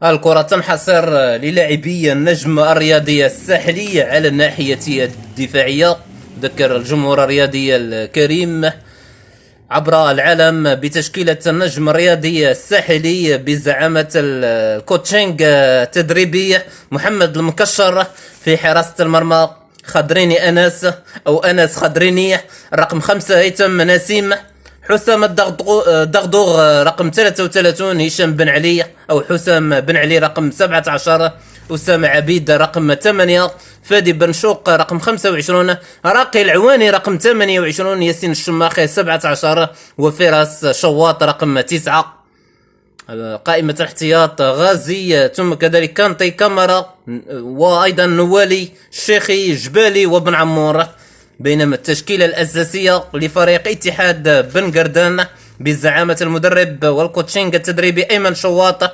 الكرة تنحصر للاعبي النجم الرياضي الساحلي على الناحية الدفاعية. ذكر الجمهور الرياضي الكريم عبر العالم بتشكيلة النجم الرياضي الساحلي بزعامة الكوتشينج التدريبي محمد المكشر. في حراسة المرمى خضريني أنس أو أنس خضريني، رقم 5 هيثم نسيم، حسام الدغدوغ رقم 33 هشام بن علي أو حسام بن علي رقم 17، أسامة عبيد رقم 8، فادي بن شوق رقم 25، راقي العواني رقم 28، ياسين الشماخي 17، وفراس شواط رقم 9. قائمة الاحتياط غازي، ثم كذلك كانتي كامرا، وأيضا نوالي الشيخي جبالي وبن عمور. بينما التشكيلة الأساسية لفريق اتحاد بن قردان بزعامة المدرب والكوتشينج التدريبي أيمن شواط.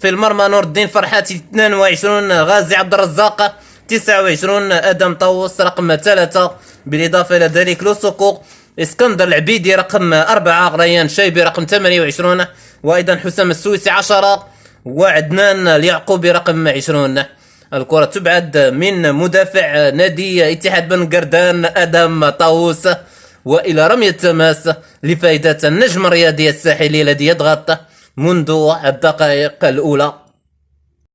في المرمى نور الدين فرحاتي 22، غازي عبد الرزاق 29، ادم طاووس رقم 3، بالاضافه الى ذلك لوسوكو اسكندر العبيدي رقم 4، ريان شايبي رقم 28، وايضا حسام السويسي 10، وعدنان اليعقوبي رقم 20. الكرة تبعد من مدافع نادي اتحاد بن قردان ادم طاووس والى رمي التماس لفائدة النجم الرياضي الساحلي الذي يضغط منذ الدقائق الاولى.